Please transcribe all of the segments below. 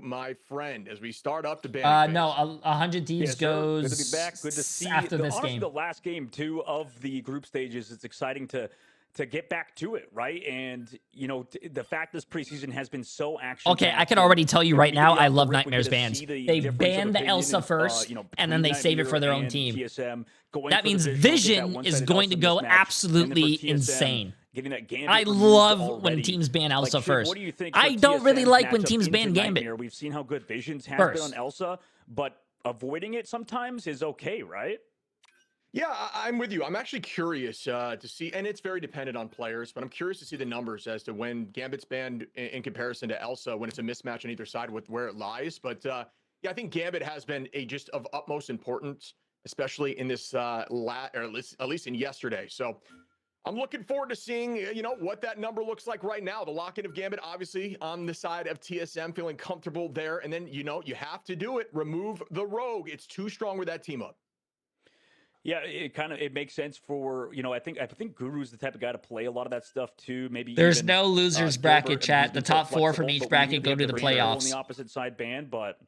my friend, as we start up the band. No, 100 Thieves goes good to be back. Good to see after this honestly, game. the last game too of the group stages. It's exciting to get back to it, right? And you know, the fact this preseason has been so action. Okay, I can already tell you right now, I love Nightmare's bans. They ban the Elsa first, and then they save it for their own team. That means Vision is going to go absolutely insane. I love when teams ban Elsa first. I don't really like when teams ban Gambit. We've seen how good Visions has been on Elsa, but avoiding it sometimes is okay, right? Yeah, I'm with you. I'm actually curious to see, and it's very dependent on players, but I'm curious to see the numbers as to when Gambit's banned in comparison to Elsa, when it's a mismatch on either side with where it lies. But yeah, I think Gambit has been just of utmost importance, especially in this or at least in yesterday. So I'm looking forward to seeing, what that number looks like right now. The lock-in of Gambit, obviously, on the side of TSM, feeling comfortable there. And then, you have to do it. Remove the Rogue. It's too strong with that team up. Yeah, it makes sense for, I think Guru's the type of guy to play a lot of that stuff too. Maybe there's even, no losers bracket, chat. The top 4 from each bracket go to the playoffs. On the opposite side ban, but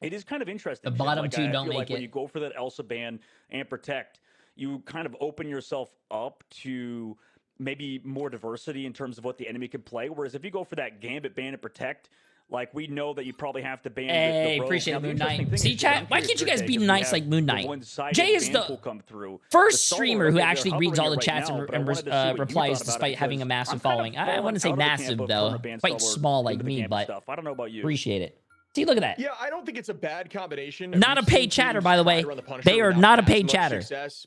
it is kind of interesting. The bottom 2 don't make it. When you go for that Elsa ban and protect, you kind of open yourself up to maybe more diversity in terms of what the enemy can play. Whereas if you go for that Gambit ban and protect, like, we know that you probably have to ban the Rogue. Appreciate it, Moon Knight. See, chat, why can't you guys be nice like Moon Knight? Jay is the first streamer who actually reads all the chats and replies despite having a massive following. I wouldn't say massive, though. Quite small like me, but I don't know about you. Appreciate it. See, look at that. Yeah, I don't think it's a bad combination. Not a paid chatter, by the way. They are not a paid chatter.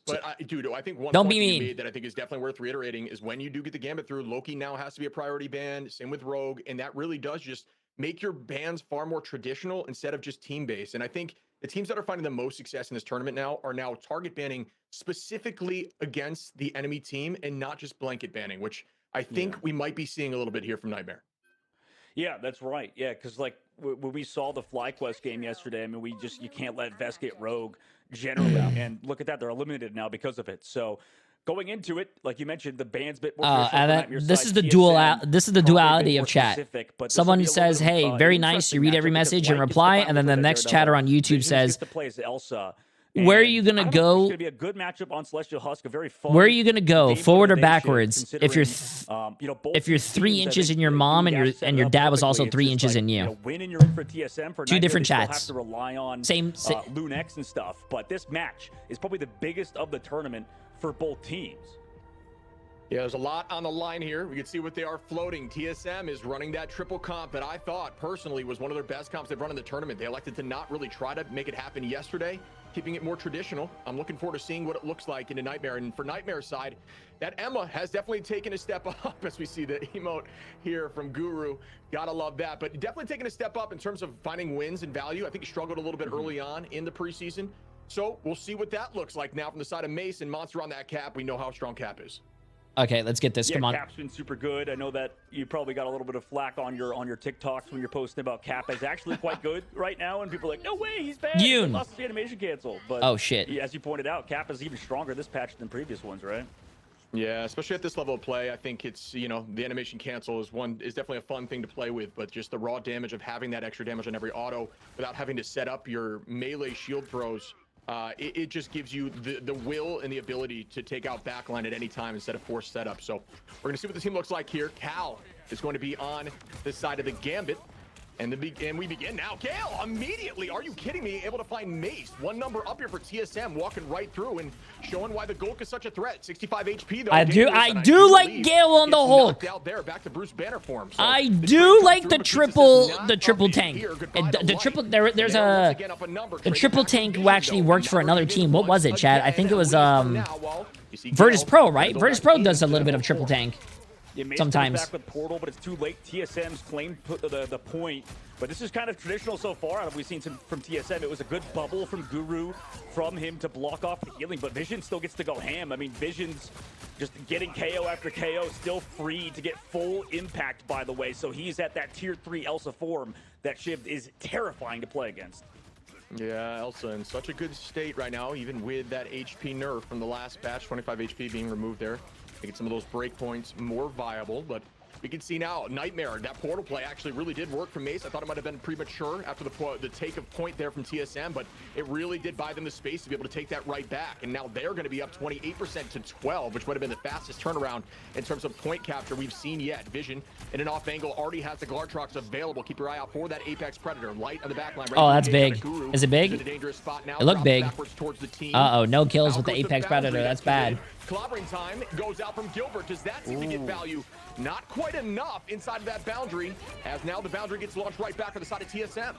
But, dude, I think one don't point be you mean. made that I think is definitely worth reiterating is when you do get the Gambit through, Loki now has to be a priority ban. Same with Rogue. And that really does just make your bans far more traditional instead of just team-based. And I think the teams that are finding the most success in this tournament now are now target banning specifically against the enemy team and not just blanket banning, which I think we might be seeing a little bit here from Nightmare. Yeah, that's right. Yeah, because like when we saw the FlyQuest game yesterday, I mean, you can't let Vest get Rogue generally. And look at that, they're eliminated now because of it. So going into it, like you mentioned, the band's a bit more. This is the duality of chat. Someone says, "Hey, very nice." You read every message and reply, and then the next chatter on YouTube says, "Where are you gonna go? It's gonna be a good matchup on Celestial Husk. A very fun. Where are you gonna go, forward or backwards? If you're 3 inches in your mom and your dad was also 3 inches in you." Winning you're in for TSM for 2 different chats. Have to rely on same Lunex and stuff, but this match is probably the biggest of the tournament for both teams. Yeah, there's a lot on the line here. We can see what they are floating. TSM is running that triple comp that I thought personally was one of their best comps they've run in the tournament. They elected to not really try to make it happen yesterday, keeping it more traditional. I'm looking forward to seeing what it looks like in a Nightmare. And for Nightmare's side, that Emma has definitely taken a step up as we see the emote here from Guru. Gotta love that. But definitely taking a step up in terms of finding wins and value. I think he struggled a little bit early on in the preseason. So we'll see what that looks like now from the side of Mace and Monster on that Cap. We know how strong Cap is. Okay, let's get this. Come on. Cap's been super good. I know that you probably got a little bit of flack on your TikToks when you're posting about Cap. Is actually quite good right now, and people are like, "No way, he's bad." He lost the animation canceled. But oh shit! As you pointed out, Cap is even stronger this patch than previous ones, right? Yeah, especially at this level of play, I think it's, the animation cancel is definitely a fun thing to play with, but just the raw damage of having that extra damage on every auto without having to set up your melee shield throws. It just gives you the will and the ability to take out backline at any time instead of forced setup. So we're going to see what the team looks like here. Cal is going to be on the side of the Gambit. And we begin now. Gale, immediately, are you kidding me? Able to find Mace. One number up here for TSM, walking right through and showing why the Golk is such a threat. 65 HP, though. I do like Gale on the Hulk. Out there, back to Bruce Banner form. So I do like the triple tank. The triple tank who actually worked for another team. What was it, Chad? I think it was Virtus Pro, right? Virtus Pro does a little bit of triple tank. Sometimes back with Portal, but it's too late. TSM's claimed the point, but this is kind of traditional so far. We've seen some from TSM. It was a good bubble from Guru from him to block off the healing, but Vision still gets to go ham. I mean, Vision's just getting KO after KO, still free to get full impact, by the way. So he's at that tier 3 Elsa form that Shiv is terrifying to play against. Yeah, Elsa in such a good state right now, even with that HP nerf from the last patch, 25 HP being removed there. Get some of those breakpoints more viable, but we can see now Nightmare, that portal play actually really did work for Mace. I thought it might have been premature after the take of point there from TSM, but it really did buy them the space to be able to take that right back. And now they're going to be up 28% to 12, which would have been the fastest turnaround in terms of point capture we've seen yet. Vision in an off angle already has the Glartrox available. Keep your eye out for that Apex Predator. Light on the back line. Oh, that's big. Is it big? It looked big. Uh-oh, no kills with the Apex Predator. That's bad. Clobbering time goes out from Gilbert. Does that seem to get value? Not quite enough inside of that boundary, as now the boundary gets launched right back on the side of TSM.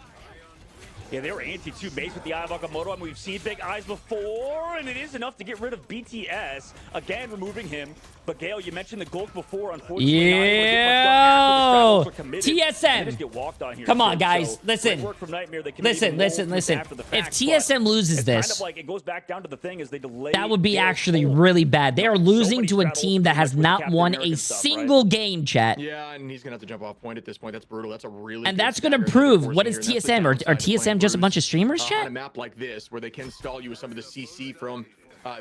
Yeah, they were anti-2 base with the Eye of Agamotto, and we've seen big eyes before, and it is enough to get rid of BTS. Again, removing him. But Gale, you mentioned the Gulk before, unfortunately. Yo! TSM! Come on, guys. Listen. Listen. If TSM loses this, it goes back down to the thing is they delay. That would be actually really bad. They are losing to a team that has not won a single game, chat. Yeah, and he's going to have to jump off point at this point. That's brutal. That's a really And that's going to prove, what is TSM? Are TSM just a bunch of streamers, chat? On a map like this, where they can stall you with some of the CC from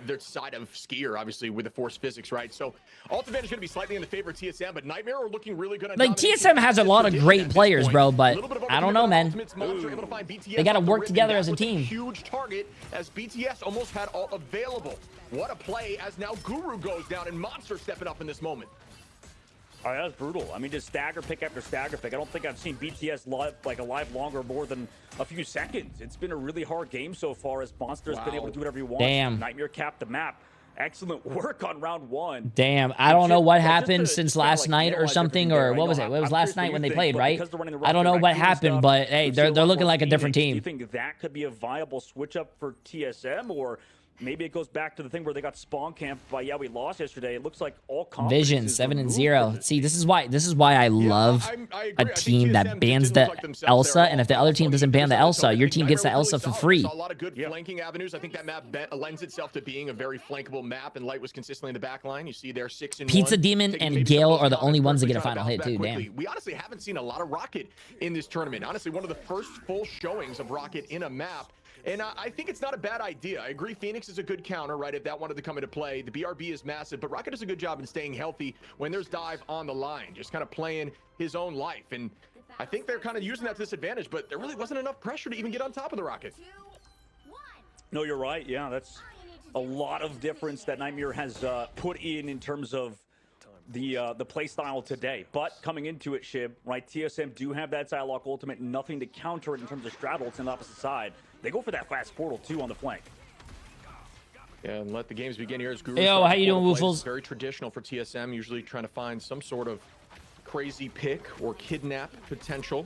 their side of skier, obviously, with the force physics, right? So ult advantage is going to be slightly in the favor of TSM, but Nightmare are looking really good. Like, TSM has a lot of great players, bro, but I don't know, man. They got to work together as a team. Huge target, as BTS almost had ult available. What a play, as now Guru goes down, and Monster stepping up in this moment. Oh, that was brutal. I mean, just stagger pick after stagger pick. I don't think I've seen BTS alive longer more than a few seconds. It's been a really hard game so far, as Monster's been able to do whatever he wants. Damn. Nightmare capped the map. Excellent work on round one. Damn, I don't know what happened since last night or something, or what was it? It was last night when they played, right? I don't know what happened, but hey, they're looking like a different team. Do you think that could be a viable switch up for TSM, or maybe it goes back to the thing where they got spawn camped by, yeah, we lost yesterday. It looks like all Vision 7-0. See, this is why I love a team that bans the Elsa, and if the other team doesn't ban the Elsa, your team gets the Elsa for free. A lot of good flanking avenues. I think that map lends itself to being a very flankable map, and Light was consistently in the back line. You see there 6-1. Pizza Demon and Gale are the only ones that get a final hit too. Damn. We honestly haven't seen a lot of Rocket in this tournament. Honestly, one of the first full showings of Rocket in a map. And I think it's not a bad idea. I agree Phoenix is a good counter, right, if that wanted to come into play. The BRB is massive, but Rocket does a good job in staying healthy when there's dive on the line, just kind of playing his own life. And I think they're kind of using that to this advantage, but there really wasn't enough pressure to even get on top of the Rocket. No, you're right. Yeah, that's a lot of difference that Nightmare has put in terms of the play style today. But coming into it, Shib, right, TSM do have that Psylocke ultimate, nothing to counter it in terms of straddle. It's on the opposite side. They go for that fast portal too on the flank. Yeah, and let the games begin here as Guru. Yo, how you doing, Woofles? Very traditional for TSM, usually trying to find some sort of crazy pick or kidnap potential.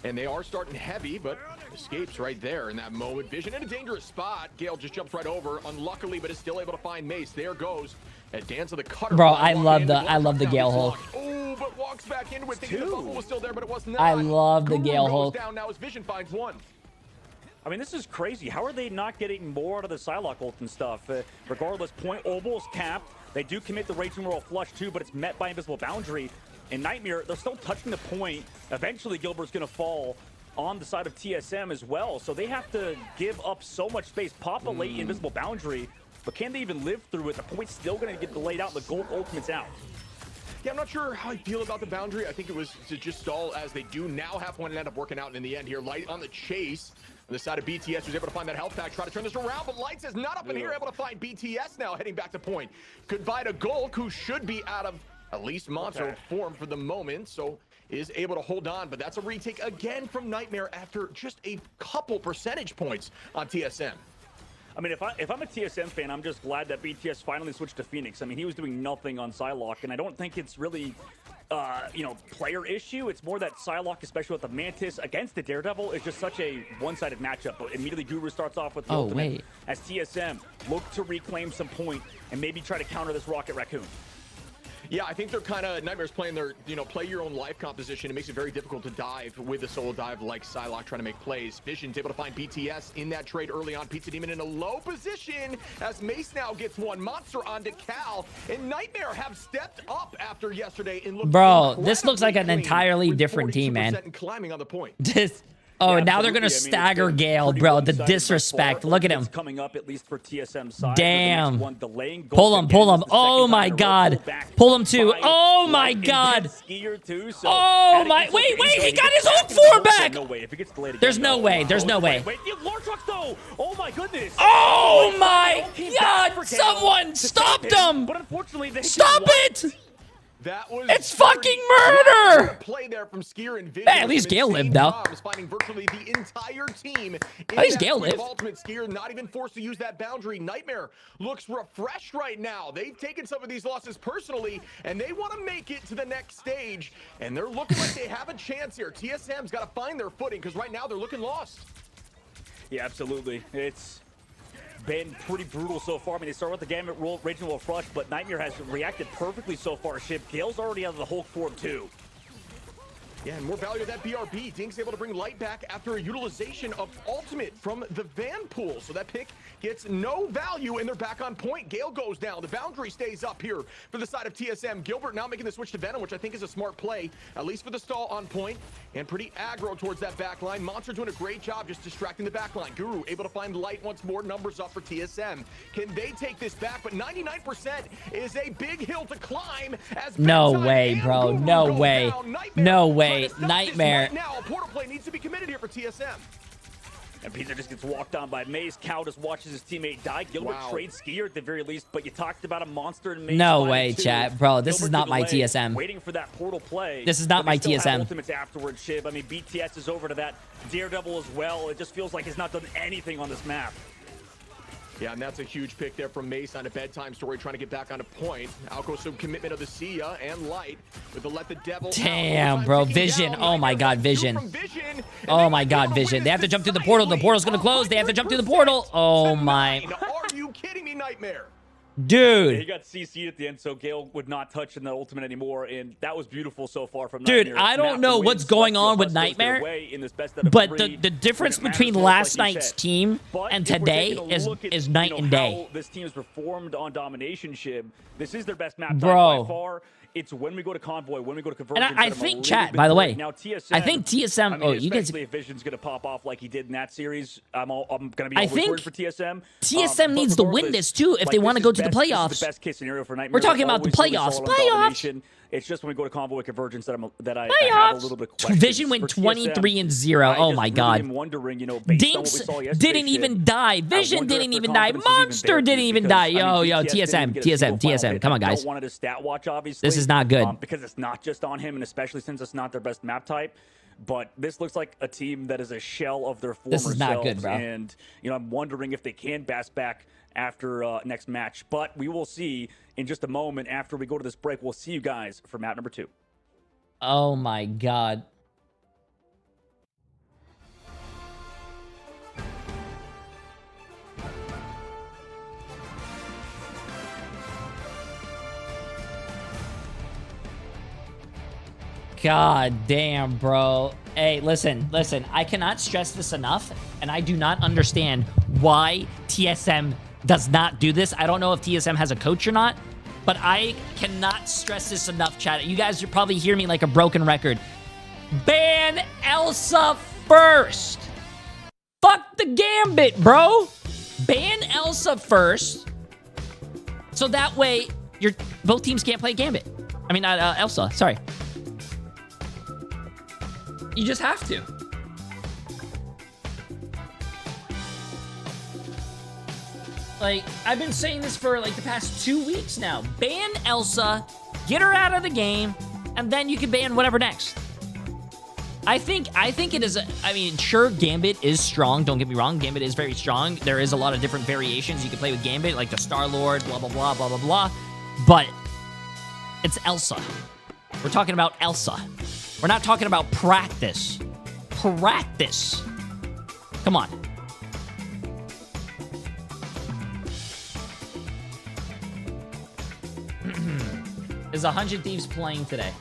And they are starting heavy, but escapes right there in that moment. Vision in a dangerous spot. Gale just jumps right over, unluckily, but is still able to find Mace. There goes at Dance of the Cutter. Bro, I love the Gale Hulk. Oh, but walks back into it. Thinking the bubble was still there, but it was not. I love the Gale Hulk. Down now as Vision finds one. I mean, this is crazy. How are they not getting more out of the Psylocke ult and stuff? Regardless, point almost capped. They do commit the Raging Royal Flush too, but it's met by Invisible Boundary. And Nightmare, they're still touching the point. Eventually, Gilbert's going to fall on the side of TSM as well. So they have to give up so much space. Pop a late Invisible Boundary, but can they even live through it? The point's still going to get delayed out. The Gold Ultimate's out. Yeah, I'm not sure how I feel about the boundary. I think it was to just stall, as they do now have one and end up working out in the end here. Light on the chase. On the side of BTS, who's able to find that health pack, try to turn this around, but Lights is not up in here, able to find BTS now, heading back to point. Goodbye to Gulk, who should be out of at least monster form for the moment, so is able to hold on, but that's a retake again from Nightmare after just a couple percentage points on TSM. I mean, if I'm a TSM fan, I'm just glad that BTS finally switched to Phoenix. I mean, he was doing nothing on Psylocke, and I don't think it's really, player issue. It's more that Psylocke, especially with the Mantis against the Daredevil, is just such a one-sided matchup. But immediately Guru starts off with the ultimate as TSM look to reclaim some point and maybe try to counter this Rocket Raccoon. Yeah, I think they're kind of Nightmare's playing their, play your own life composition. It makes it very difficult to dive with a solo dive like Psylocke trying to make plays. Vision's able to find BTS in that trade early on. Pizza Demon in a low position as Mace now gets one. Monster onto Cal, and Nightmare have stepped up after yesterday and looked Bro, this looks like an entirely different team, man. And climbing on the point. Oh, now they're gonna stagger Gale, bro. The disrespect. Look at him. Coming up, at least for TSM side. Damn. Pull him, pull him. Oh my god. Pull him too. Oh my god. Oh my. Wait, he got his ult 4 back. There's no way. There's no way. Oh my goodness. Oh my god. Someone stop them. Stop it. That was it's fucking murder! Play there from Skier and Vision. Hey, at least Gale lived, though. Finding virtually the entire team. At least Gale lived. Ultimate Skier not even forced to use that boundary. Nightmare looks refreshed right now. They've taken some of these losses personally, and they want to make it to the next stage. And they're looking like they have a chance here. TSM's got to find their footing, because right now they're looking lost. Yeah, absolutely. It's been pretty brutal so far. I mean, they start with the Gambit roll, raging will rush, but Nightmare has reacted perfectly so far. Ship Gale's already out of the Hulk form too. Yeah, and more value of that BRB. Dink's able to bring Light back after a utilization of Ultimate from the Van pool. So that pick gets no value, and they're back on point. Gale goes down. The boundary stays up here for the side of TSM. Gilbert now making the switch to Venom, which I think is a smart play, at least for the stall on point, and pretty aggro towards that back line. Monster doing a great job just distracting the back line. Guru able to find Light once more. Numbers up for TSM. Can they take this back? But 99% is a big hill to climb. As no way, bro. No way. No way. Nightmare. Right now, a portal play needs to be committed here for TSM. And Pizza just gets walked on by Maze. Cow just watches his teammate die. Gilbert trades Skier at the very least, but you talked about a monster and Maze. No way, chat. Bro, this is not my TSM. Waiting for that portal play. This is not my TSM. Ultimates afterwards, Shib. I mean, BTS is over to that Daredevil as well. It just feels like he's not done anything on this map. Yeah, and that's a huge pick there from Mace on a bedtime story, trying to get back on a point. Alco some commitment of the Sia and Light with the Let the Devil. Damn, bro. Vision. Oh my god, Vision. Oh my god, Vision. They have to jump through the portal. The portal's gonna close. They have to jump through the portal. Oh my. Are you kidding me, Nightmare? Dude. Yeah, he got CC'd at the end, so Gale would not touch in the ultimate anymore, and that was beautiful so far from Dude, Nightmare. I don't know what's going on with Nightmare, but the difference between last night's team and today is night and day. This team has performed on Domination, Shib. This is their best map bro. by far. It's when we go to Convoy, when we go to Convergence. And I think, chat, by the way, now, TSM, I think TSM. I mean, oh, you guys. if Vision's gonna pop off like he did in that series, I'm gonna be always worried for TSM. TSM needs to win this too if they want to go to the playoffs. This is the best case scenario for Nightmare. We're talking about the playoffs. Playoffs. It's just when we go to Convoy Convergence that I have a little bit of questions. Vision went 23-0. Oh my god. I'm wondering, Dinks didn't even die. Vision didn't even die. Monster didn't even die. Yo, TSM. Come on, guys. I don't want to stat watch, obviously. This is not good. Because it's not just on him, and especially since it's not their best map type. But this looks like a team that is a shell of their former selves. This is not good, bro. And, I'm wondering if they can bounce back after next match. But we will see in just a moment after we go to this break. We'll see you guys for map number 2. Oh, my God. God damn, bro. Hey, listen. I cannot stress this enough, and I do not understand why TSM does not do this. I don't know if TSM has a coach or not, but I cannot stress this enough, chat. You guys should probably hear me like a broken record. Ban Elsa first. Fuck the Gambit, bro. Ban Elsa first, so that way both teams can't play Gambit. I mean, Elsa. Sorry. You just have to. Like, I've been saying this for like the past 2 weeks now. Ban Elsa, get her out of the game, and then you can ban whatever next. I think it is, I mean, sure, Gambit is strong. Don't get me wrong. Gambit is very strong. There is a lot of different variations you can play with Gambit, like the Star-Lord, blah, blah, blah, blah, blah, blah. But it's Elsa. We're talking about Elsa. We're not talking about practice. Practice. Come on. Is 100 Thieves playing today?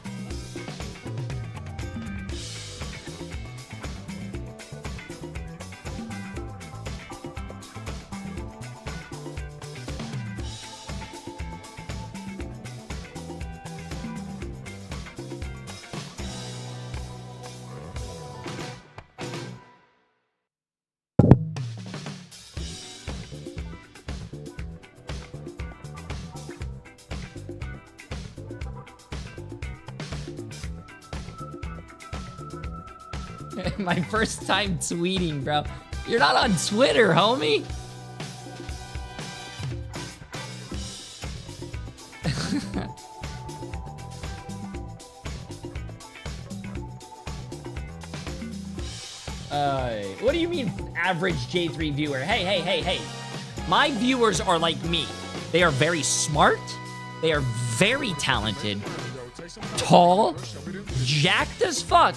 My first time tweeting, bro. You're not on Twitter, homie. What do you mean average J3 viewer? Hey. My viewers are like me. They are very smart. They are very talented, tall, jacked as fuck,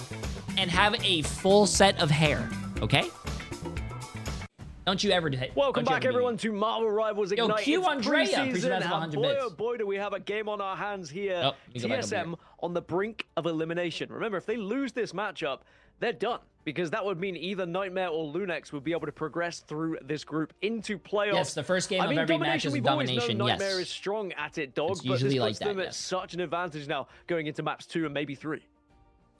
and have a full set of hair, okay? Don't you ever do it. Welcome back, everyone, to Marvel Rivals Ignite. Yo, Q Andrea, and boy, do we have a game on our hands here. Oh, TSM on the brink of elimination. Remember, if they lose this matchup, they're done. Because that would mean either Nightmare or Lunex would be able to progress through this group into playoffs. Yes, the first game of every match is Domination, yes. Nightmare is strong at it, dog, it's usually but this puts like them at such an advantage now going into maps 2 and maybe 3.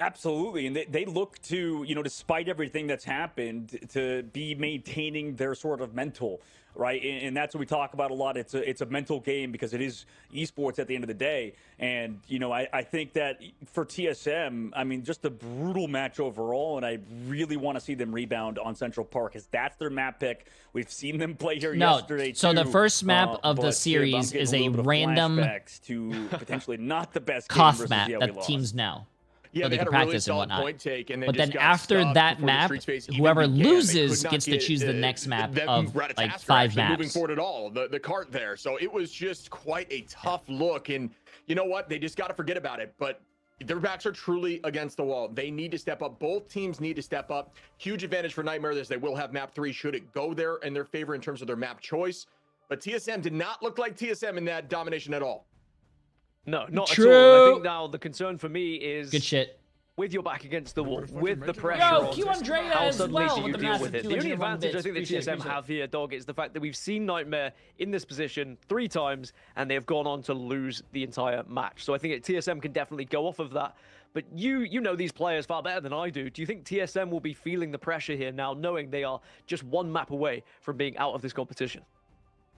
Absolutely, and they look to, you know, despite everything that's happened, to be maintaining their sort of mental, right? And that's what we talk about a lot. It's a mental game because it is esports at the end of the day. And, you know, I think that for TSM, I mean, just a brutal match overall, and I really want to see them rebound on Central Park because that's their map pick. We've seen them play here yesterday, so too. the first map of the series is a random to potentially not the best Koth map that teams know. Yeah, so they can had practice a really and whatnot. Point take, and but then after that map, whoever loses gets to choose the next map of like 5 maps. Moving forward at all, the cart there. So it was just quite a tough look. And you know what? They just got to forget about it. But their backs are truly against the wall. They need to step up. Both teams need to step up. Huge advantage for Nightmare is they will have map 3 should it go there in their favor in terms of their map choice. But TSM did not look like TSM in that domination at all. No, not True. at all. I think now the concern for me is good shit. With your back against the wall, with the pressure on, how suddenly do you deal with it? The only advantage I think that TSM have here, dog, is the fact that we've seen Nightmare in this position 3 times, and they have gone on to lose the entire match. So I think TSM can definitely go off of that. But you know these players far better than I do. Do you think TSM will be feeling the pressure here now, knowing they are just 1 map away from being out of this competition?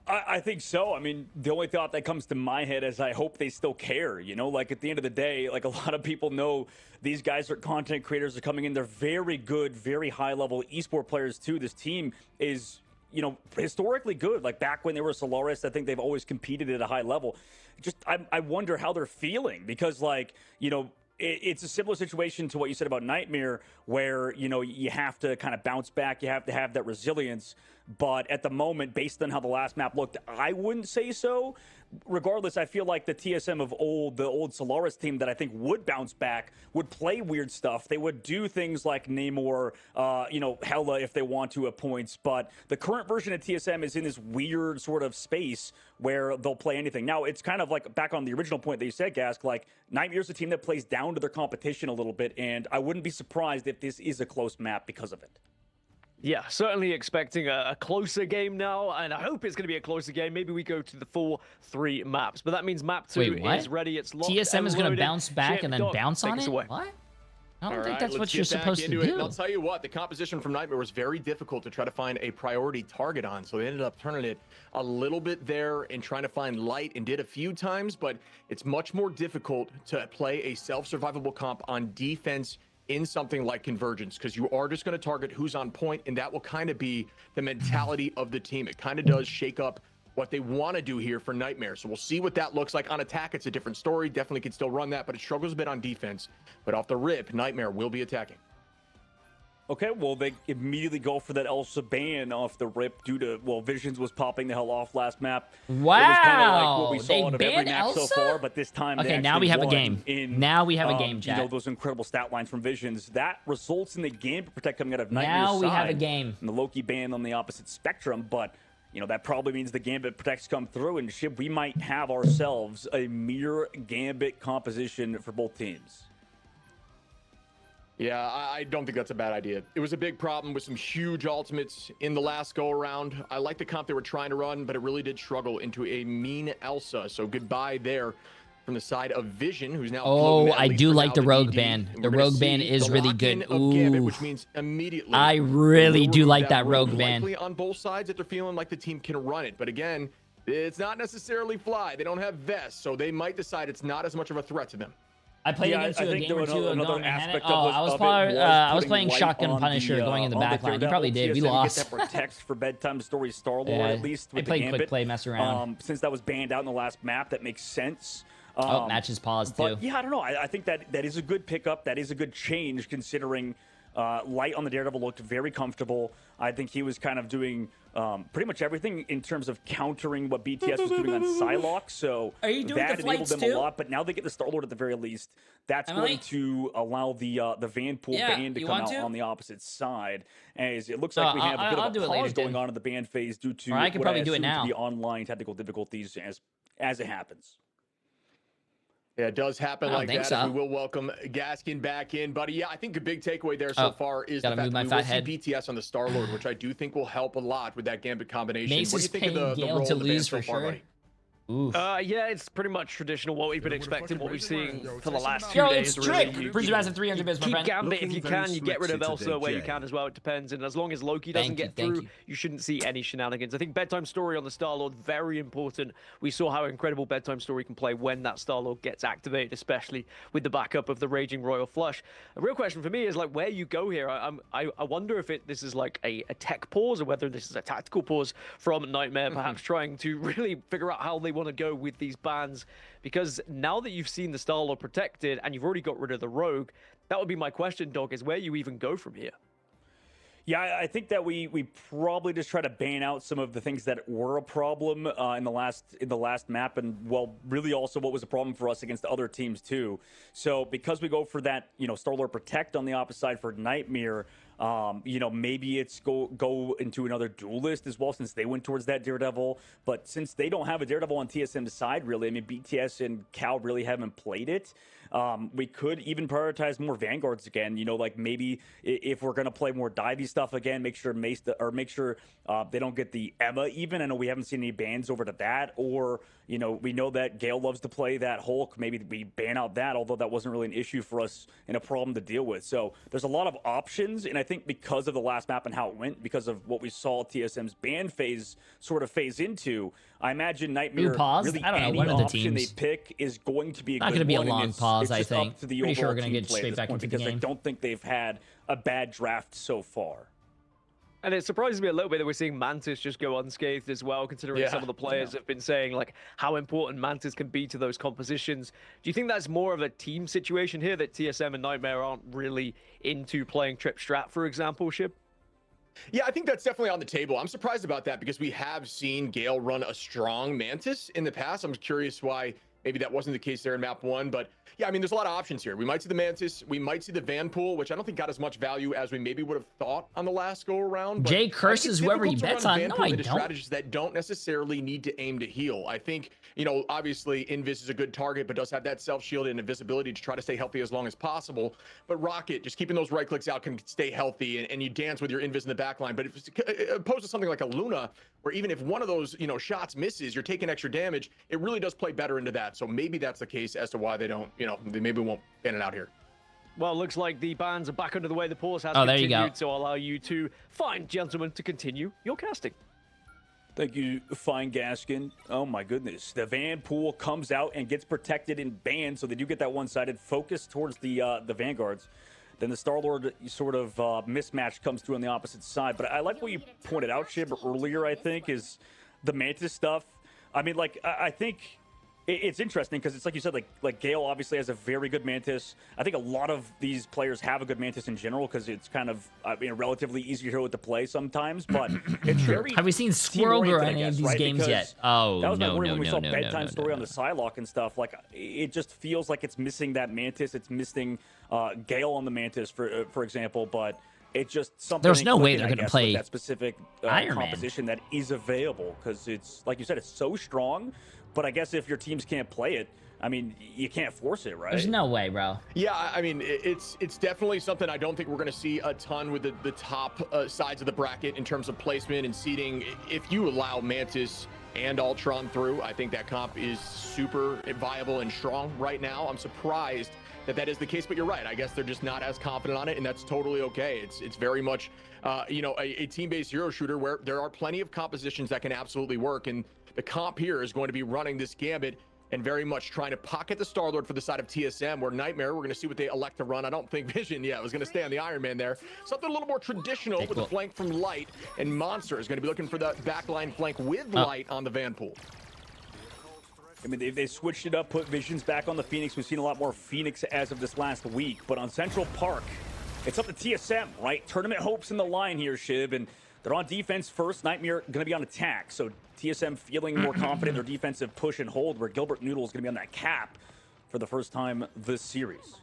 I think so. I mean, the only thought that comes to my head is I hope they still care, you know? Like, at the end of the day, like, a lot of people know these guys are content creators are coming in. They're very good, very high-level esport players, too. This team is, you know, historically good. Like, back when they were Solaris, I think they've always competed at a high level. Just, I wonder how they're feeling because, like, you know, it's a similar situation to what you said about Nightmare where, you know, you have to kind of bounce back. You have to have that resilience. But at the moment, based on how the last map looked, I wouldn't say so. Regardless, I feel like the TSM of old, the old Solaris team that I think would bounce back, would play weird stuff. They would do things like Namor, you know, Hella if they want to at points. But the current version of TSM is in this weird sort of space where they'll play anything. Now, it's kind of like back on the original point that you said, Gask, like Nightmare's a team that plays down to their competition a little bit. And I wouldn't be surprised if this is a close map because of it. Yeah, certainly expecting a closer game now, and I hope it's going to be a closer game. Maybe we go to the full 3 maps, but that means map 2 is ready. It's locked. TSM is going to bounce back Chip, and then dog, bounce on it? Away. What? I don't think that's what you're supposed to do. And I'll tell you what, the composition from Nightmare was very difficult to try to find a priority target on, so they ended up turning it a little bit there and trying to find light and did a few times, but it's much more difficult to play a self-survivable comp on defense in something like Convergence, because you are just going to target who's on point, and that will kind of be the mentality of the team. It kind of does shake up what they want to do here for Nightmare. So we'll see what that looks like. On attack, it's a different story. Definitely can still run that, but it struggles a bit on defense. But off the rip, Nightmare will be attacking. Okay, well, they immediately go for that Elsa ban off the rip due to, well, Visions was popping the hell off last map. Wow. It was kind of like what we saw they out of every map Elsa? so far, but this time okay, now we have a game. Now we have a game, chat. You know, those incredible stat lines from Visions. That results in the Gambit Protect coming out of Nightmare's Now we side, have a game. And the Loki ban on the opposite spectrum, but, you know, that probably means the Gambit Protects come through, and shit, we might have ourselves a mere Gambit composition for both teams. Yeah, I don't think that's a bad idea. It was a big problem with some huge ultimates in the last go-around. I like the comp they were trying to run, but it really did struggle into a mean Elsa. So goodbye there from the side of Vision, who's now... Oh, I do like the Rogue ban. The Rogue ban is really good. Ooh. Gambit, which means immediately... I really do like that Rogue ban. Likely on both sides that they're feeling like the team can run it. But again, it's not necessarily fly. They don't have vests, so they might decide it's not as much of a threat to them. I played against you a game or two ago. I was playing Shotgun Punisher going in the back line. You probably did. We lost. Get that protect for bedtime story Star-Lord at least. I played quick play, mess around. Since that was banned out in the last map, that makes sense. Matches paused too. Yeah, I don't know. I think that is a good pickup. That is a good change considering Light on the Daredevil looked very comfortable. I think he was kind of doing pretty much everything in terms of countering what BTS was doing on Psylocke. So that enabled them a lot. But now they get the Star-Lord at the very least. That's going to allow the Vanpool ban to come out on the opposite side. As it looks like we have a bit of a pause going on in the ban phase due to I could probably do it now. The online technical difficulties as it happens. Yeah, it does happen like that. So. We will welcome Gaskin back in, buddy. Yeah, I think the big takeaway there so far is the fact that we will see BTS on the Star-Lord, which I do think will help a lot with that Gambit combination. Mace what do you think of the role to of the lose so far, buddy? Yeah, it's pretty much traditional what we've been expecting, what we've seen for the last 2 It's days. Trick. Bruce Massive 300 bits, my keep friend. Gambit if you can. You get rid of Elsa where you can as well. It depends. And as long as Loki doesn't get through, you shouldn't see any shenanigans. I think Bedtime Story on the Star-Lord, very important. We saw how incredible Bedtime Story can play when that Star-Lord gets activated, especially with the backup of the Raging Royal Flush. A real question for me is like where you go here. I wonder if this is like a tech pause or whether this is a tactical pause from Nightmare, perhaps trying to really figure out how they want to go with these bans, because now that you've seen the Star-Lord protected and you've already got rid of the Rogue, that would be my question, Dog, is where you even go from here. Yeah, I think that we probably just try to ban out some of the things that were a problem in the last map, and well, really also what was a problem for us against other teams too. So because we go for that, Star-Lord protect on the opposite side for Nightmare, maybe it's go into another duelist as well, since they went towards that Daredevil. But since they don't have a Daredevil on TSM's side, really, I mean, BTS and Cal really haven't played it. We could even prioritize more Vanguards again. Like maybe if we're gonna play more divey stuff again, make sure they don't get the Emma. Even I know we haven't seen any bans over to that, or we know that Gale loves to play that Hulk. Maybe we ban out that, although that wasn't really an issue for us and a problem to deal with. So there's a lot of options, and I think because of the last map and how it went, because of what we saw TSM's ban phase sort of phase into, I imagine Nightmare really I don't know, any one of the option teams. they pick is going to be a not good going to be a one, long pause. I think. Pretty sure we're going to get straight back into the game because I don't think they've had a bad draft so far. And it surprises me a little bit that we're seeing Mantis just go unscathed as well, considering some of the players have been saying like how important Mantis can be to those compositions. Do you think that's more of a team situation here, that TSM and Nightmare aren't really into playing Trip Strat, for example, Shib? Yeah, I think that's definitely on the table. I'm surprised about that because we have seen Gale run a strong Mantis in the past. I'm curious why maybe that wasn't the case there in map 1, but yeah, I mean, there's a lot of options here. We might see the Mantis, we might see the Vanpool, which I don't think got as much value as we maybe would have thought on the last go around. Jay curses whoever he bets on. No, I don't. Strategies that don't necessarily need to aim to heal. I think, obviously Invis is a good target, but does have that self shield and invisibility to try to stay healthy as long as possible. But Rocket, just keeping those right clicks out can stay healthy, and you dance with your Invis in the back line. But if opposed to something like a Luna, where even if one of those, shots misses, you're taking extra damage, it really does play better into that. So maybe that's the case as to why they don't, they maybe won't ban it out here. Well, looks like the bans are back under the way the pause has continued, so I'll allow you to, fine gentlemen, to continue your casting. Thank you, Fine Gaskin. Oh my goodness. The Vanpool comes out and gets protected and banned, so they do get that one-sided focus towards the Vanguards. Then the Star-Lord sort of mismatch comes through on the opposite side. But I like what you pointed out, Shib, earlier, I think, is the Mantis stuff. I mean, I think it's interesting because it's like you said, like Gale obviously has a very good Mantis. I think a lot of these players have a good Mantis in general because it's kind of relatively easier to play sometimes. But it's very have we seen Squirrel or any of these games yet? Oh, that was no, when we saw Bedtime Story on the Psylocke and stuff. Like it just feels like it's missing that Mantis. It's missing Gale on the Mantis, for example. But it's just something. There's no way they're going to play that specific composition that is available because it's like you said, it's so strong. But I guess if your teams can't play it, I mean, you can't force it, right? There's no way, bro. Yeah, I mean, it's definitely something I don't think we're going to see a ton with the top sides of the bracket in terms of placement and seeding. If you allow Mantis and Ultron through, I think that comp is super viable and strong right now. I'm surprised that is the case, but you're right. I guess they're just not as confident on it, and that's totally okay. It's very much, a team-based hero shooter where there are plenty of compositions that can absolutely work, and the comp here is going to be running this Gambit and very much trying to pocket the Star-Lord for the side of TSM, where Nightmare, we're going to see what they elect to run. I don't think Vision, was going to stay on the Iron Man there. Something a little more traditional with the flank from Light, and Monster is going to be looking for the backline flank with Light on the Vanpool. I mean, they switched it up, put Visions back on the Phoenix. We've seen a lot more Phoenix as of this last week, but on Central Park, it's up to TSM, right? Tournament hopes in the line here, Shib, and they're on defense first. Nightmare going to be on attack, so TSM feeling more confident in their defensive push and hold, where Gilbert Noodle is going to be on that cap for the first time this series.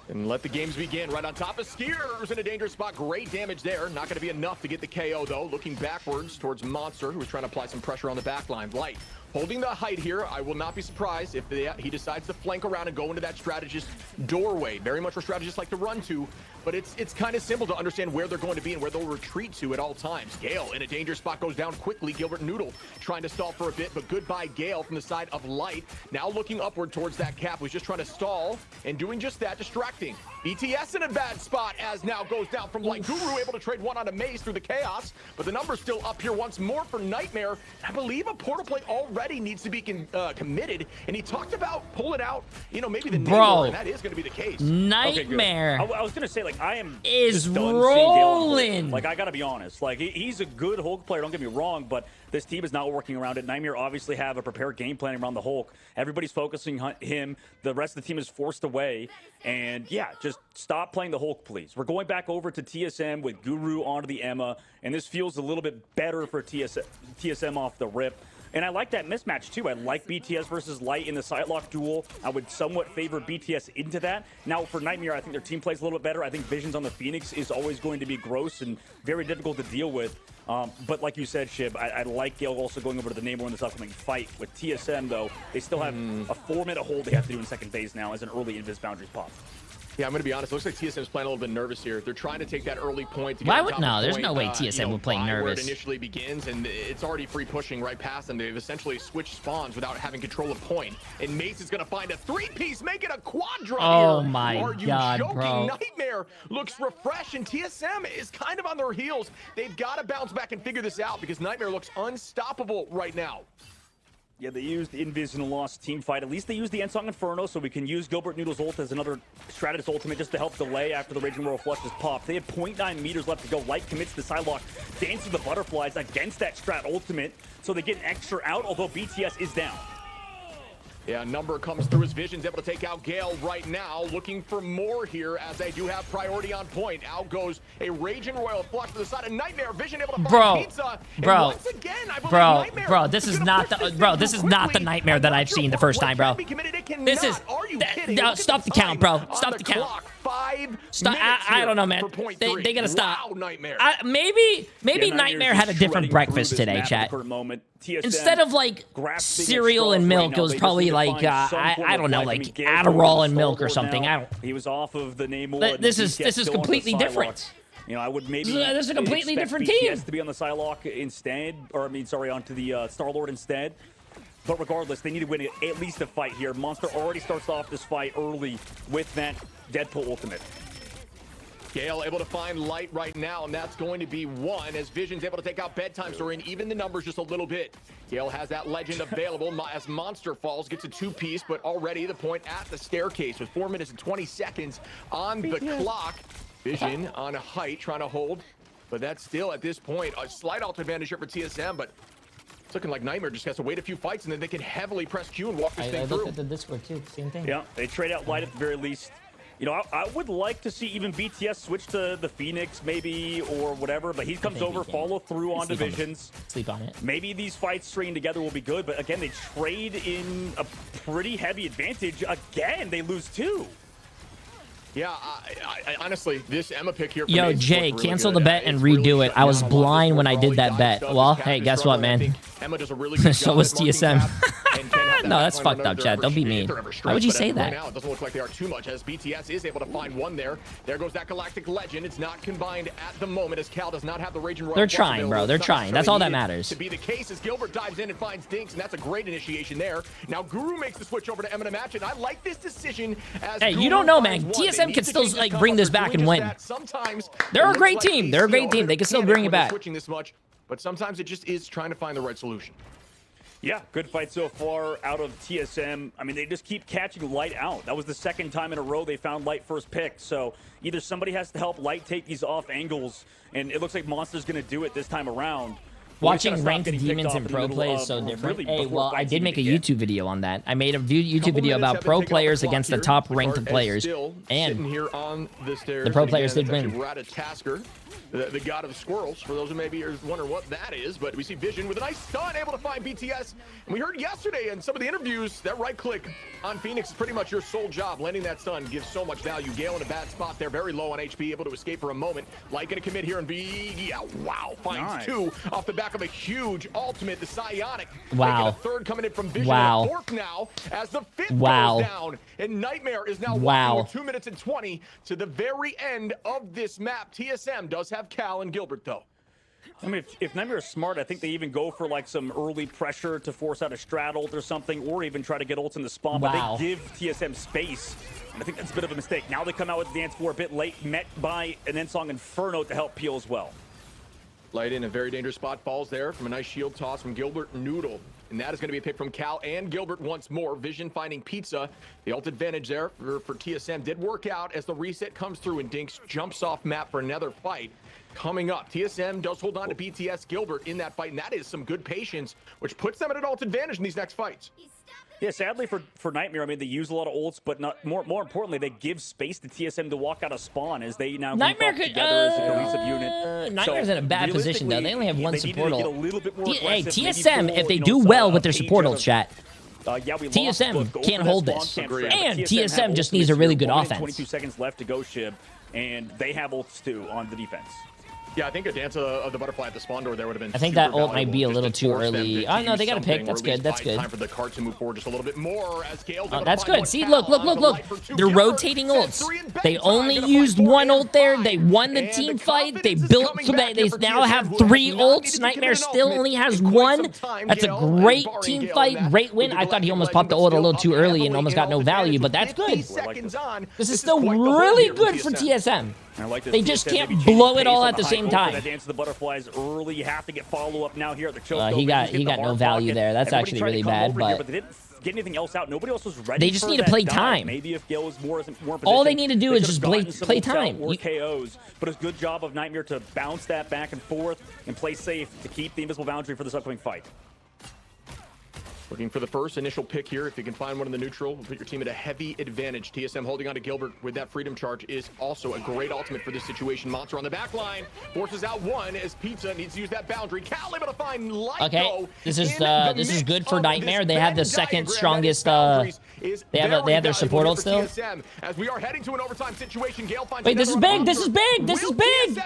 And let the games begin. Right on top of Skiers in a dangerous spot. Great damage there. Not going to be enough to get the KO, though. Looking backwards towards Monster, who was trying to apply some pressure on the back line. Light holding the height here. I will not be surprised if he decides to flank around and go into that strategist doorway. Very much where strategists like to run to, but it's kind of simple to understand where they're going to be and where they'll retreat to at all times. Gale in a dangerous spot goes down quickly. Gilbert Noodle trying to stall for a bit, but goodbye Gale from the side of Light. Now looking upward towards that cap, was just trying to stall and doing just that, distracting. BTS in a bad spot as now goes down from Light. Guru able to trade one on a maze through the chaos, but the number's still up here once more for Nightmare. I believe a portal play already needs to be committed, and he talked about pulling out, maybe the Nightmare, and that is going to be the case. Nightmare. Okay, I was going to say, like, I am is rolling. Like, I got to be honest. Like, he's a good Hulk player, don't get me wrong, but this team is not working around it. Nightmare obviously have a prepared game plan around the Hulk. Everybody's focusing on him. The rest of the team is forced away. And yeah, just stop playing the Hulk, please. We're going back over to TSM with Guru onto the Emma, and this feels a little bit better for TSM off the rip. And I like that mismatch, too. I like BTS versus Light in the sidelock duel. I would somewhat favor BTS into that. Now, for Nightmare, I think their team plays a little bit better. I think Visions on the Phoenix is always going to be gross and very difficult to deal with. But like you said, Shib, I like Gale also going over to the Namor in this upcoming fight. With TSM, though, they still have a 4-minute hold they have to do in second phase now as an early invis boundaries pop. Yeah, I'm going to be honest. It looks like TSM's playing a little bit nervous here. They're trying to take that early point. To get Why would no? There's no way TSM would play nervous. Where it initially begins, and it's already free pushing right past them. They've essentially switched spawns without having control of point. And Mace is going to find a 3-piece, make it a quadra. Oh here. my Are you God, joking? bro! Nightmare looks refreshed, and TSM is kind of on their heels. They've got to bounce back and figure this out because Nightmare looks unstoppable right now. Yeah, they used Invis in a lost team fight. At least they used the Ensong Inferno, so we can use Gilbert Noodle's ult as another strategist ultimate just to help delay after the Raging Royal Flush is popped. They had 0.9 meters left to go. Light commits the Psylocke, dances the butterflies against that strat ultimate, so they get an extra out, although BTS is down. Yeah, number comes through as Vision's able to take out Gale right now. Looking for more here as they do have priority on point. Out goes a Raging Royal Flush to the side of Nightmare. Vision able to find pizza. Bro, once again, I believe Nightmare this is not the Nightmare that I've seen the first time, bro. This is stop the count, bro. Stop the count. Stop. I don't know, man. They gotta stop. Wow, Nightmare. Maybe Nightmare had a different breakfast today, chat. Instead of like cereal and milk, it was probably like I don't know, like Adderall and milk or something. He was off of the Namor. This is completely different. I would maybe this is a completely different team. BTS to be on the Psylocke instead, or onto the Star-Lord instead. But regardless, they need to win at least a fight here. Monster already starts off this fight early with that Deadpool ultimate. Gale able to find Light right now, and that's going to be one as Vision's able to take out Bedtime Story and even the numbers just a little bit. Gale has that legend available as Monster falls, gets a 2-piece, but already the point at the staircase with 4 minutes and 20 seconds on the clock. Vision on a height trying to hold, but that's still at this point a slight alt advantage here for TSM, but it's looking like Nightmare just has to wait a few fights and then they can heavily press Q and walk this thing through. I looked at the Discord too, same thing. Yeah, they trade out Light at the very least. I would like to see even BTS switch to the Phoenix maybe or whatever, but he comes over, follow through on Divisions. Sleep on it. Maybe these fights stringing together will be good, but again, they trade in a pretty heavy advantage. Again, they lose 2. Yeah, I honestly, this Emma pick here. Yo, Jay, cancel the bet and redo it. I was blind when I did that bet. Well, hey, guess what, man? Emma does a really good so was TSM. No, that's fucked up, Chad. Don't be mean. Why would you say that? Now, it doesn't look like they are too much as BTS is able to find one there. There goes that Galactic Legend. It's not combined at the moment as Cal does not have the Raging Royal. They're trying, bro. They're trying. That's all that matters. To be the case as Gilbert dives in and finds Dinks, and that's a great initiation there. Now Guru makes the switch over to Emma to match, and I like this decision. As hey, you don't know, man. TSM can still like bring this back and win. Sometimes they're a great team. They're a great team. They can still bring it back. Switching this much, but sometimes it just is trying to find the right solution. Yeah, good fight so far out of TSM. I mean, they just keep catching Light out. That was the second time in a row they found Light first pick. So either somebody has to help Light take these off angles, and it looks like Monster's going to do it this time around. Watching ranked demons and pro play is so different. Hey, well, I did make a YouTube video on that. I made a YouTube video about pro players against the top ranked players, and the pro players did win. The god of squirrels, for those who maybe are wondering what that is, but we see Vision with a nice stun, able to find BTS. And we heard yesterday in some of the interviews that right click on Phoenix is pretty much your sole job. Landing that stun gives so much value. Gale in a bad spot there, very low on HP, able to escape for a moment. Light gonna commit here and be, yeah, wow, finds two off the back of a huge ultimate, the Psionic. Wow. A third coming in from Vision, wow. and a fourth now, as the fifth goes down. And Nightmare is now walking with 2 minutes and 20 to the very end of this map. TSM does have Cal and Gilbert, though. I mean, if Nightmare is smart, I think they even go for like some early pressure to force out a strat ult or something, or even try to get ults in the spawn, but they give TSM space. And I think that's a bit of a mistake. Now they come out with the dance floor a bit late, met by an Ensong Inferno to help peel as well. Light in a very dangerous spot, falls there from a nice shield toss from Gilbert Noodle. And that is going to be a pick from Cal and Gilbert once more. Vision finding Pizza. The ult advantage there for TSM did work out as the reset comes through and Dinks jumps off map for another fight. Coming up, TSM does hold on to BTS Gilbert in that fight, and that is some good patience, which puts them at an ult advantage in these next fights. Yeah, sadly for Nightmare, I mean, they use a lot of ults, but not more importantly, they give space to TSM to walk out of spawn as they now Nightmare group up together as a cohesive unit. Nightmare's in a bad position, though. They only have one support ult. Hey, TSM, if they do those, well with their support ult, chat, yeah, TSM can't hold this. And TSM just needs a really good offense. 22 seconds left to go, Shib, and they have ults too on the defense. Yeah, I think a dance of the butterfly at the spawn door there would have been. I think that ult might be a little too early. Oh no, they got a pick. That's good. That's good. Time for the cart to move forward just a little bit more as Gale's that's good. See, look. They're rotating ults. They only used one ult there. They won the team fight. They built. They now have 3 ults. Nightmare still only has 1. That's a great team fight. Great win. I thought he almost popped the ult a little too early and almost got no value, but that's good. This is still really good for TSM. They just can't blow it all at the same time. That dance of the butterflies early. You have to get follow-up now here at the choke. He got no value there. That's actually really bad, but they didn't get anything else out. Nobody else was ready. They just need to play time. Maybe if Gale was more position, all they need to do is just play time. Or KOs, but it's a good job of Nightmare to bounce that back and forth and play safe to keep the invisible boundary for this upcoming fight. Looking for the first initial pick here. If you can find one in the neutral, we'll put your team at a heavy advantage. TSM holding on to Gilbert with that freedom charge is also a great ultimate for this situation. Monster on the back line forces out one as Pizza needs to use that boundary. Cal able to find Light. Okay, this is good for Nightmare. They have the second strongest. They have their support ult still. As we are heading to an overtime situation, Gale finds. Wait, this is big. This is big. This is big.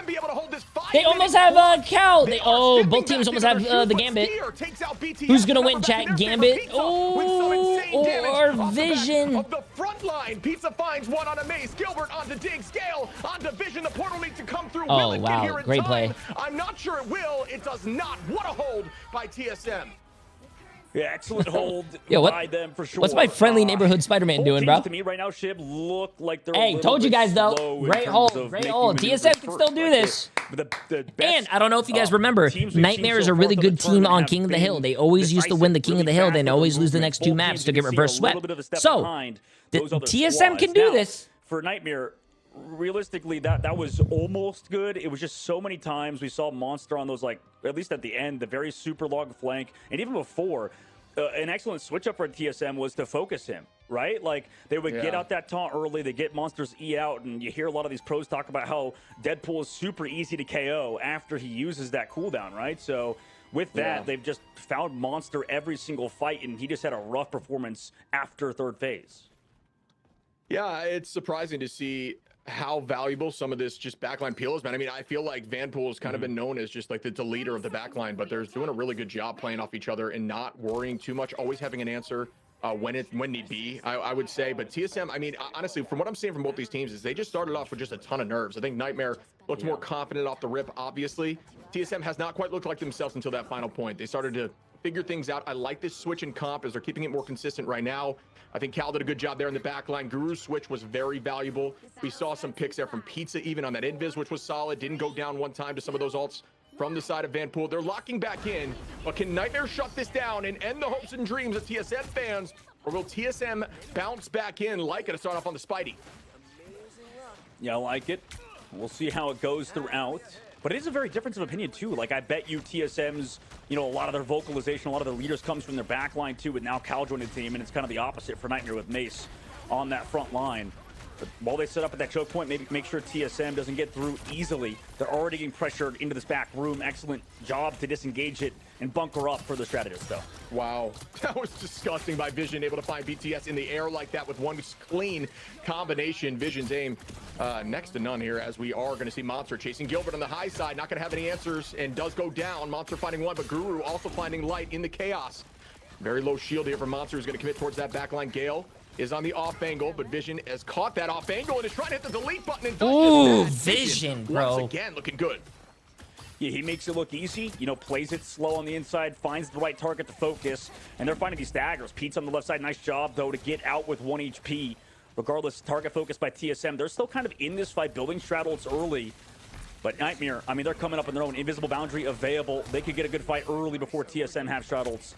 They almost have Cal. Both teams almost have the Gambit. Who's gonna win, chat? Gambit or Vision? Of the front line, Pizza finds one on a mace. Gilbert onto Dig, Scale onto Vision. The portal needs to come through. Oh wow, great play. I'm not sure it will. It does not. What a hold by TSM. Yeah, excellent hold by them for sure. What's my friendly neighborhood Spider-Man doing, bro? To me right now, Shib, look like they're hey, told you guys though. Great hold, great hold. TSM can still do this. And I don't know if you guys remember, Nightmare is a really good team on King of the Hill. They always used to win the King of the Hill, then always lose the next 2 maps to get reverse swept. So, TSM can do this. For Nightmare, realistically, that was almost good. It was just so many times we saw Monster on those, like, at least at the end, the very super long flank, and even before, an excellent switch up for TSM was to focus him, right? Like, they would get out that taunt early, they get Monster's E out, and you hear a lot of these pros talk about how Deadpool is super easy to KO after he uses that cooldown, right? So with that, they've just found Monster every single fight, and he just had a rough performance after third phase. Yeah, it's surprising to see how valuable some of this just backline peel has been. I mean, I feel like Vanpool has kind of been known as just like the leader of the backline, but they're doing a really good job playing off each other and not worrying too much, always having an answer when need be, I would say. But TSM, I mean, honestly, from what I'm seeing from both these teams is they just started off with just a ton of nerves. I think Nightmare looked more confident off the rip, obviously. TSM has not quite looked like themselves until that final point. They started to figure things out. I like this switch in comp as they're keeping it more consistent right now. I think Cal did a good job there in the back line. Guru's switch was very valuable. We saw some picks there from Pizza even on that invis, which was solid. Didn't go down one time to some of those ults. from the side of Vanpool. They're locking back in, but can Nightmare shut this down and end the hopes and dreams of TSM fans, or will TSM bounce back in like it to start off on the Spidey? Yeah, I like it. We'll see how it goes throughout. But it is a very difference of opinion, too. Like, I bet you TSM's, a lot of their vocalization, a lot of their leaders comes from their back line, too, with now Cal joining the team, and it's kind of the opposite for Nightmare with Mace on that front line. But while they set up at that choke point, maybe make sure TSM doesn't get through easily. They're already getting pressured into this back room. Excellent job to disengage it and bunker up for the strategist, though. Wow, that was disgusting by Vision, able to find BTS in the air like that with one clean combination. Vision's aim next to none here, as we are going to see Monster chasing Gilbert on the high side, not going to have any answers, and does go down. Monster finding one, but Guru also finding Light in the chaos. Very low shield here from Monster, who's going to commit towards that backline. Gale is on the off angle, but Vision has caught that off angle and is trying to hit the delete button. And ooh, Vision, bro. Once again, looking good. Yeah, he makes it look easy, plays it slow on the inside, finds the right target to focus, and they're finding these staggers. Pete's on the left side, nice job, though, to get out with 1 HP. Regardless, target focus by TSM. They're still kind of in this fight, building straddles early. But Nightmare, they're coming up on their own. Invisible boundary available. They could get a good fight early before TSM have straddles.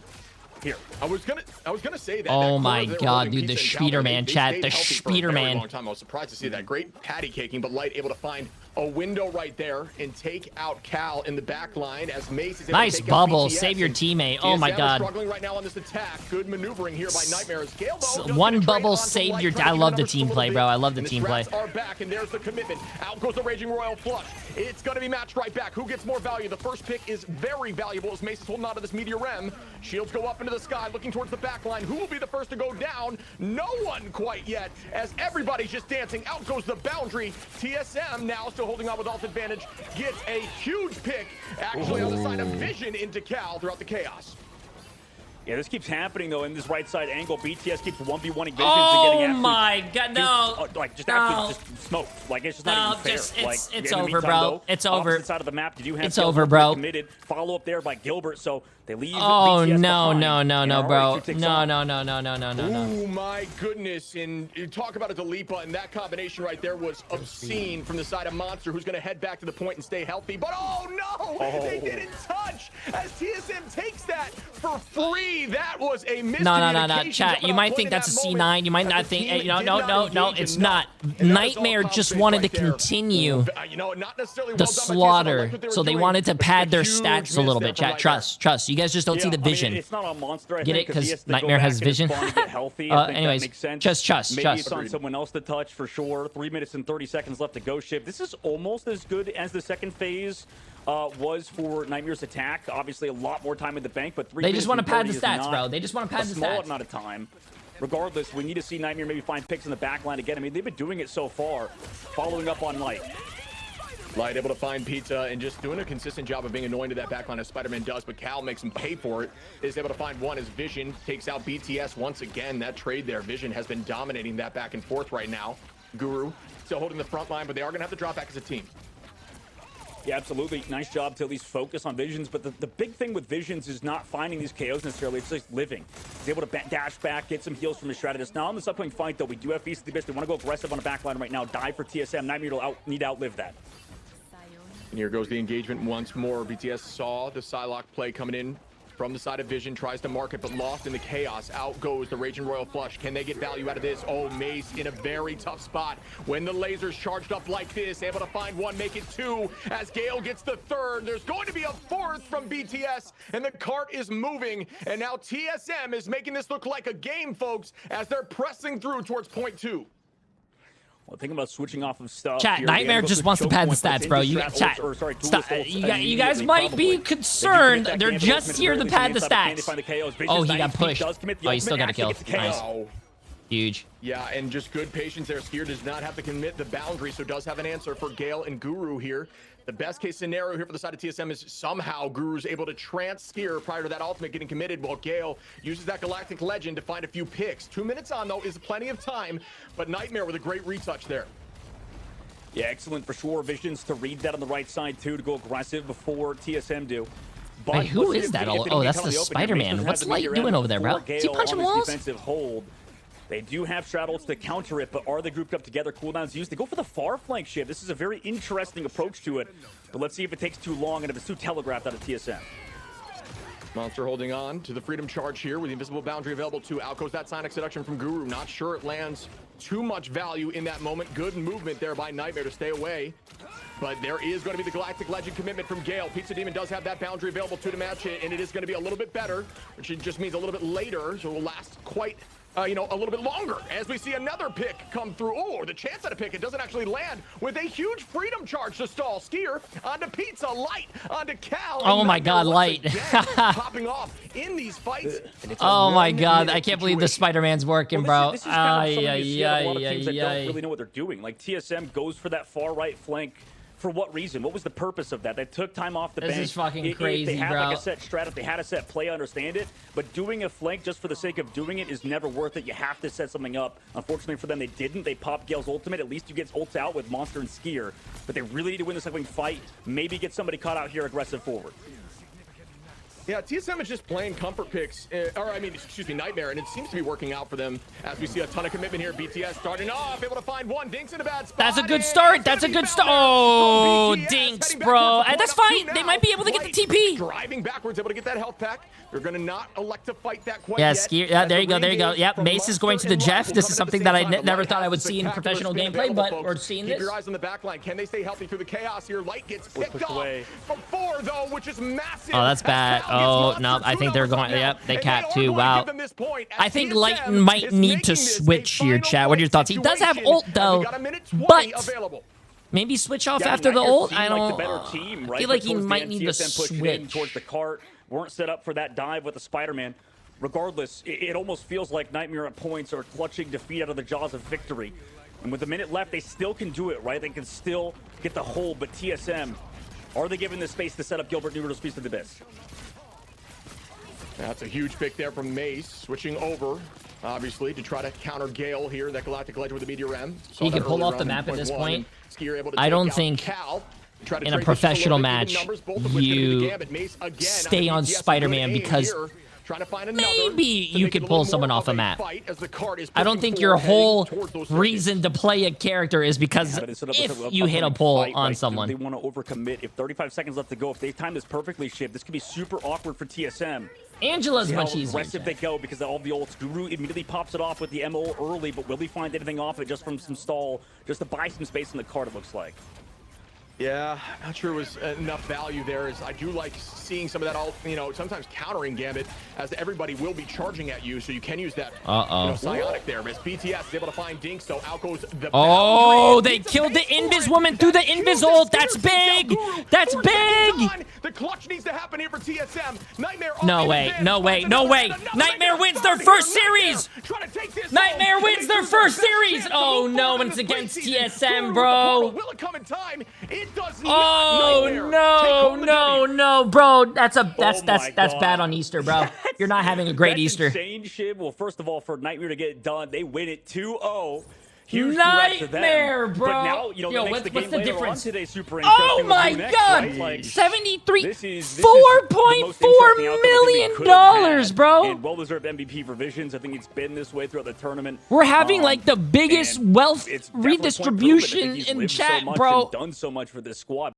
Here. I was gonna say that. Oh my god, dude, the Spiderman chat, the Spiderman. I was surprised to see that. Great patty caking, but Light able to find a window right there and take out Cal in the back line as Mace is able nice to take bubble, out BTS, save your teammate. Oh my god. Struggling right now on this attack. Good maneuvering here by Nightmare. Gale, though, one bubble saved your. I love the team play, bro. I love the team play. Are back, and there's the commitment. Out goes the Raging Royal Flush. It's gonna be matched right back. Who gets more value? The first pick is very valuable as Mace is holding on to this Meteor Rem. Shields go up into the sky, looking towards the back line. Who will be the first to go down? No one quite yet, as everybody's just dancing. Out goes the boundary. TSM now still holding on with ult advantage. Gets a huge pick, actually on the side of Vision into Cal throughout the chaos. Yeah, this keeps happening, though, in this right side angle. BTS keeps 1v1ing Visions oh and getting my god, no. Just smoked. Like, it's just not even fair. It's over, bro. Though, it's over. Opposite side of the map, you do have it's over, bro. Committed. Follow up there by Gilbert, so they leave oh, BTS no, behind, no, bro. No. Oh, my goodness. And you talk about a delete button. That combination right there was obscene from the side of Monster, who's going to head back to the point and stay healthy. But, oh, no! They didn't touch as TSM takes that for free. That was a miscommunication. No. Chat, you might think that's a C9. You might not think, no, it's not. Nightmare just wanted to continue the slaughter, so they wanted to pad their stats a little bit, chat. Trust. You guys just don't see the vision. It's not on Monster, I get think, it? Because Nightmare has vision. Anyways, just trust. Maybe it's on someone else to touch for sure. 3 minutes and 30 seconds left to go, Shiv. This is almost as good as the second phase was for Nightmare's attack. Obviously, a lot more time in the bank, but 3 they minutes just want to pad the stats, not bro. They just want to pad the small stats. amount of time. Regardless, we need to see Nightmare maybe find picks in the back line again. They've been doing it so far, following up on Light. Light able to find Pizza and just doing a consistent job of being annoying to that backline as Spider-Man does, but Cal makes him pay for it. Is able to find one as Vision takes out BTS once again. That trade there, Vision has been dominating that back and forth right now. Guru still holding the front line, but they are going to have to drop back as a team. Yeah, absolutely. Nice job to at least focus on Visions, but the big thing with Visions is not finding these KOs necessarily. It's just living. He's able to dash back, get some heals from his strategist. Now, on this upcoming fight, though, we do have Feast of the Abyss. They want to go aggressive on the backline right now. Die for TSM. Nightmare will need to outlive that. And here goes the engagement once more. BTS saw the Psylocke play coming in from the side of Vision, tries to mark it, but lost in the chaos. Out goes the Raging Royal Flush. Can they get value out of this? Oh, Mace in a very tough spot. When the laser's charged up like this, able to find one, make it two, as Gale gets the third. There's going to be a fourth from BTS, and the cart is moving. And now TSM is making this look like a game, folks, as they're pressing through towards point two. Well, thinking about switching off of stuff. Chat, here. Nightmare just wants to pad the stats, bro. You guys might be concerned. They're just here to pad the stats. Oh, he got pushed. Oh, he still got a kill. Nice. Huge. Yeah, and just good patience there. Skier does not have to commit the boundary, so does have an answer for Gale and Guru here. The best case scenario here for the side of TSM is somehow Guru's able to trance Skier prior to that ultimate getting committed, while Gale uses that Galactic Legend to find a few picks. 2 minutes on, though, is plenty of time, but Nightmare with a great retouch there. Yeah, excellent for sure. Visions to read that on the right side, too, to go aggressive before TSM do. But wait, who is that? Oh, that's the Spider-Man. What's Light doing over there, bro? Is he punching walls? Hold. They do have straddles to counter it, but are they grouped up together? Cooldowns used. They go for the far flank shift. This is a very interesting approach to it, but let's see if it takes too long and if it's too telegraphed out of TSM. Monster holding on to the freedom charge here with the invisible boundary available to Outgoes that Sonic Seduction from Guru. Not sure it lands too much value in that moment. Good movement there by Nightmare to stay away. But there is going to be the Galactic Legend commitment from Gale. Pizza Demon does have that boundary available to match it, and it is going to be a little bit better, which just means a little bit later, so it will last quite a little bit longer as we see another pick come through. Oh, the chance at a pick. It doesn't actually land with a huge freedom charge to stall. Skier onto Pizza, Light onto Cal. Oh my God, Light. Popping off in these fights. Oh my God, I can't believe the Spider-Man's working, bro. This is kind of something you see on a lot of teams that don't really know what they're doing. Like TSM goes for that far right flank. For what reason? What was the purpose of that? They took time off the bench. This is fucking crazy, if they had bro. like a set strat, if they had a set play, I understand it. But doing a flank just for the sake of doing it is never worth it. You have to set something up. Unfortunately for them, they didn't. They popped Gale's ultimate. At least you get ults out with Monster and Skier. But they really need to win this like fight. Maybe get somebody caught out here aggressive forward. Yeah, TSM is just playing comfort picks, excuse me, Nightmare, and it seems to be working out for them as we see a ton of commitment here. BTS starting off, able to find one. Dinks in a bad spot. That's a good start. That's a good start. Oh, Dinks, bro. That's fine. They might be able to get the TP. Driving backwards, able to get that health pack. They're going to not elect to fight that quite yet. Yeah, there you go, there you go. Yep, Mace is going to the Jeff. This is something that I never thought I would see in professional gameplay, but we're seeing this. Keep your eyes on the back line. Can they stay healthy through the chaos here? Light gets picked off before, though, which is massive. Oh, that's bad. Oh, no, I think they're going, yep, they capped too. Wow. I think Light might need to switch here, chat. What are your thoughts? He does have ult, though, but maybe switch off after the ult. I don't I feel like he might need to switch. Towards the cart. Weren't set up for that dive with the Spider-Man. Regardless, it almost feels like Nightmare at points are clutching defeat out of the jaws of victory. And with a minute left, they still can do it, right? They can still get the hold, but TSM, are they given the space to set up Gilbert Noodle's Feast of the Abyss? That's a huge pick there from Mace, switching over, obviously, to try to counter Gale here, that Galactic Legend with the Meteor M. He can pull off the map at this point. I don't think in a professional match you stay on Spider-Man because maybe you could pull someone off a map. I don't think your whole reason to play a character is because if you hit a pull on someone. They want to overcommit. If 35 seconds left to go, if they time this perfectly, Shiv, this could be super awkward for TSM. Angela's much easier. Aggressive they go because of all the ults. Guru immediately pops it off with the MO early, but will he find anything off it just from some stall, just to buy some space in the card, it looks like. Yeah, not sure it was enough value there. As I do like seeing some of that all, sometimes countering Gambit, as everybody will be charging at you, so you can use that psionic there. As BTS is able to find Dinks, so out goes the they killed the Invis woman through the Invis ult. That's big. That's big. The clutch needs to happen here for TSM. Nightmare. No way. No way. No way. Nightmare wins their first series. Nightmare wins their first series. Oh no, and it's against TSM, bro. Will it come in time? It does not. Oh no, bro. That's bad on Easter, bro. You're not having a great Easter. Insane shit. Well, first of all, for Nightmare to get it done, they win it 2-0. Huge Nightmare, bro. But now, what's the difference? Today, super oh my God, right? Like, 73, $4.4 million, bro. And well-deserved MVP for Visions. I think it's been this way throughout the tournament. We're having like the biggest wealth redistribution in chat, bro. Done so much for this squad.